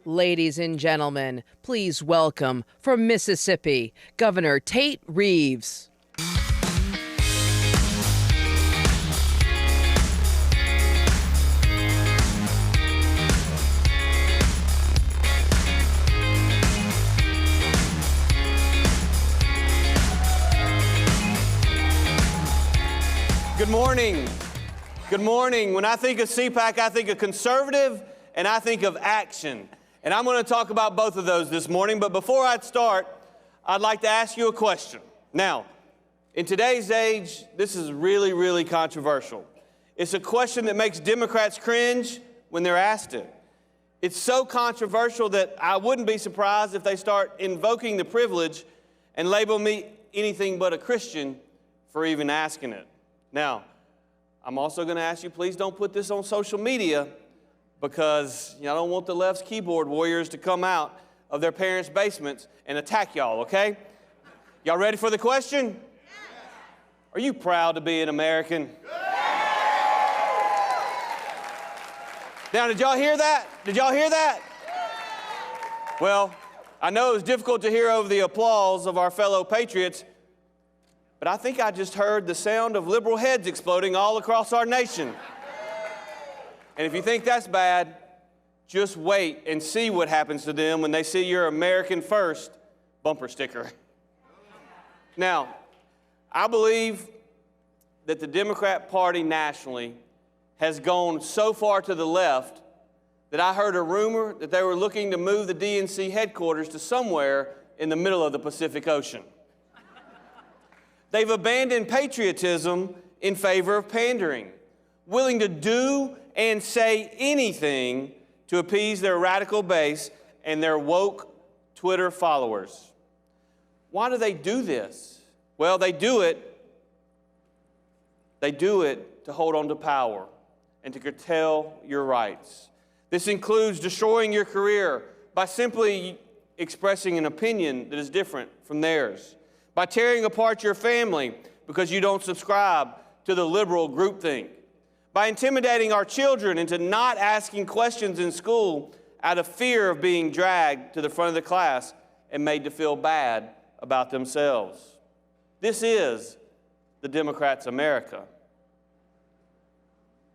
Ladies and gentlemen, please welcome from Mississippi, Governor Tate Reeves. Good morning. Good morning. When I think of CPAC, I think of conservative and I think of action. And I'm going to talk about both of those this morning. But before I start, I'd like to ask you a question. Now, in today's age, this is really, really controversial. It's a question that makes Democrats cringe when they're asked it. It's so controversial that I wouldn't be surprised if they start invoking the privilege and label me anything but a Christian for even asking it. Now, I'm also going to ask you, please don't put this on social media because I don't want the left's keyboard warriors to come out of their parents' basements and attack y'all, okay? Y'all ready for the question? Yes. Are you proud to be an American? Yes. Now, did y'all hear that? Did y'all hear that? Yes. Well, I know it was difficult to hear over the applause of our fellow patriots, but I think I just heard the sound of liberal heads exploding all across our nation. And if you think that's bad, just wait and see what happens to them when they see your American First bumper sticker. Now, I believe that the Democrat Party nationally has gone so far to the left that I heard a rumor that they were looking to move the DNC headquarters to somewhere in the middle of the Pacific Ocean. They've abandoned patriotism in favor of pandering, willing to do and say anything to appease their radical base and their woke Twitter followers. Why do they do this? Well, they do it to hold on to power and to curtail your rights. This includes destroying your career by simply expressing an opinion that is different from theirs, by tearing apart your family because you don't subscribe to the liberal groupthink, by intimidating our children into not asking questions in school out of fear of being dragged to the front of the class and made to feel bad about themselves. This is the Democrats' America.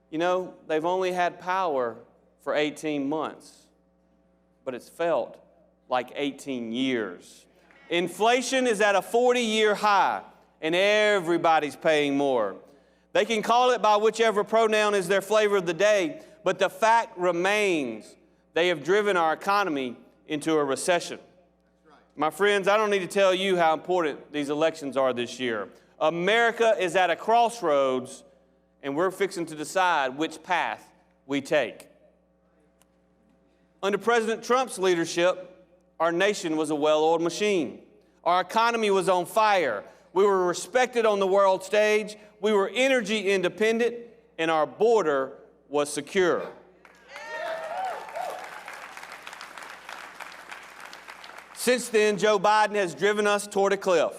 You know, they've only had power for 18 months, but it's felt like 18 years. Inflation is at a 40-year high, and everybody's paying more. They can call it by whichever pronoun is their flavor of the day, but the fact remains they have driven our economy into a recession. Right. My friends, I don't need to tell you how important these elections are this year. America is at a crossroads, and we're fixing to decide which path we take. Under President Trump's leadership, our nation was a well-oiled machine. Our economy was on fire. We were respected on the world stage. We were energy independent, and our border was secure. Since then, Joe Biden has driven us toward a cliff.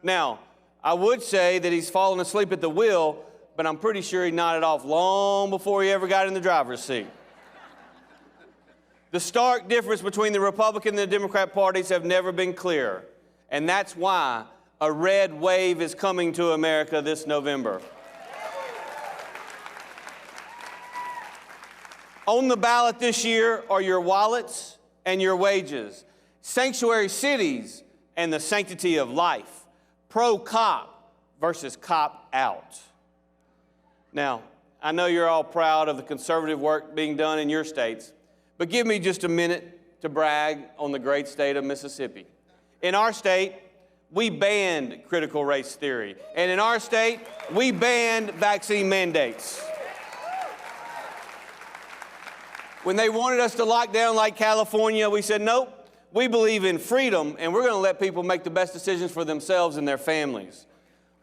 Now, I would say that he's fallen asleep at the wheel, but I'm pretty sure he nodded off long before he ever got in the driver's seat. The stark difference between the Republican and the Democrat parties have never been clearer, and that's why a red wave is coming to America this November. On the ballot this year are your wallets and your wages, sanctuary cities and the sanctity of life, pro-cop versus cop-out. Now, I know you're all proud of the conservative work being done in your states, but give me just a minute to brag on the great state of Mississippi. In our state, we banned critical race theory. And in our state, we banned vaccine mandates. When they wanted us to lock down like California, we said, nope, we believe in freedom, and we're going to let people make the best decisions for themselves and their families.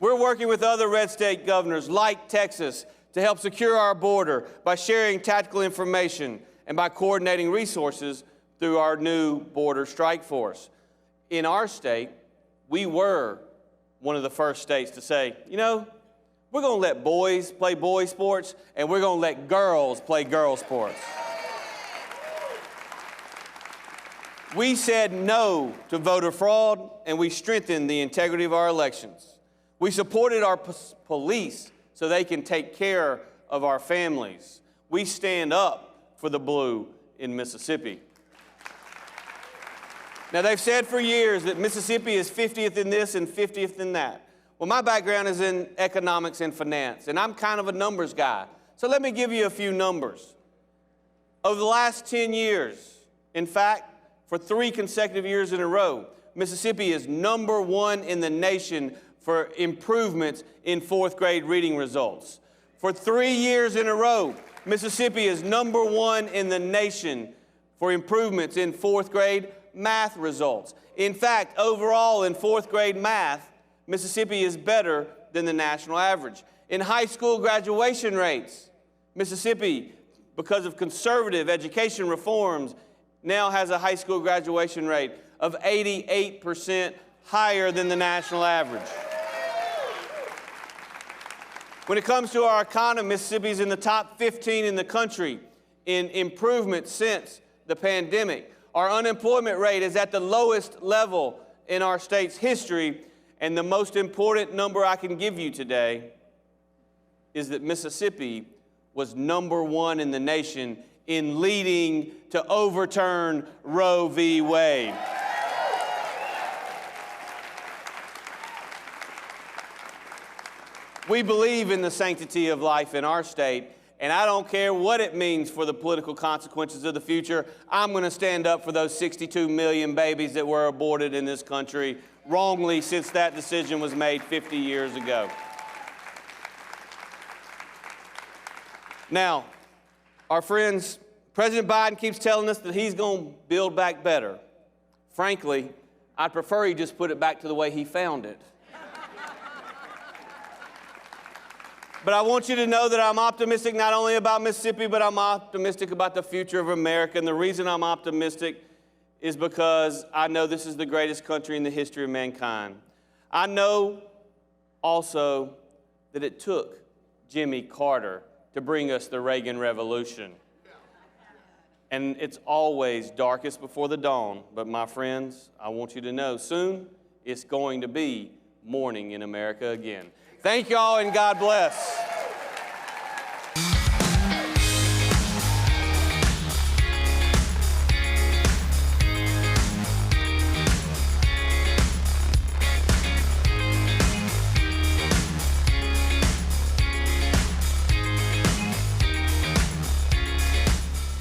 We're working with other red state governors like Texas to help secure our border by sharing tactical information and by coordinating resources through our new border strike force. In our state, we were one of the first states to say, we're going to let boys play boy sports, and we're going to let girls play girl sports. We said no to voter fraud, and we strengthened the integrity of our elections. We supported our police so they can take care of our families. We stand up for the blue in Mississippi. Now, they've said for years that Mississippi is 50th in this and 50th in that. Well, my background is in economics and finance, and I'm kind of a numbers guy. So let me give you a few numbers. Over the last 10 years, in fact, for 3 consecutive years in a row, Mississippi is number 1 in the nation for improvements in 4th grade reading results. For 3 years in a row, Mississippi is number 1 in the nation for improvements in 4th grade math results. In fact, overall in 4th grade math, Mississippi is better than the national average. In high school graduation rates, Mississippi, because of conservative education reforms, now has a high school graduation rate of 88% higher than the national average. When it comes to our economy, Mississippi is in the top 15 in the country in improvements since the pandemic. Our unemployment rate is at the lowest level in our state's history, and the most important number I can give you today is that Mississippi was number 1 in the nation in leading to overturn Roe v. Wade. We believe in the sanctity of life in our state, and I don't care what it means for the political consequences of the future. I'm going to stand up for those 62 million babies that were aborted in this country wrongly since that decision was made 50 years ago. Now, our friends, President Biden keeps telling us that he's going to build back better. Frankly, I'd prefer he just put it back to the way he found it. But I want you to know that I'm optimistic not only about Mississippi, but I'm optimistic about the future of America. And the reason I'm optimistic is because I know this is the greatest country in the history of mankind. I know also that it took Jimmy Carter to bring us the Reagan Revolution. And it's always darkest before the dawn. But my friends, I want you to know soon it's going to be morning in America again. Thank y'all and God bless.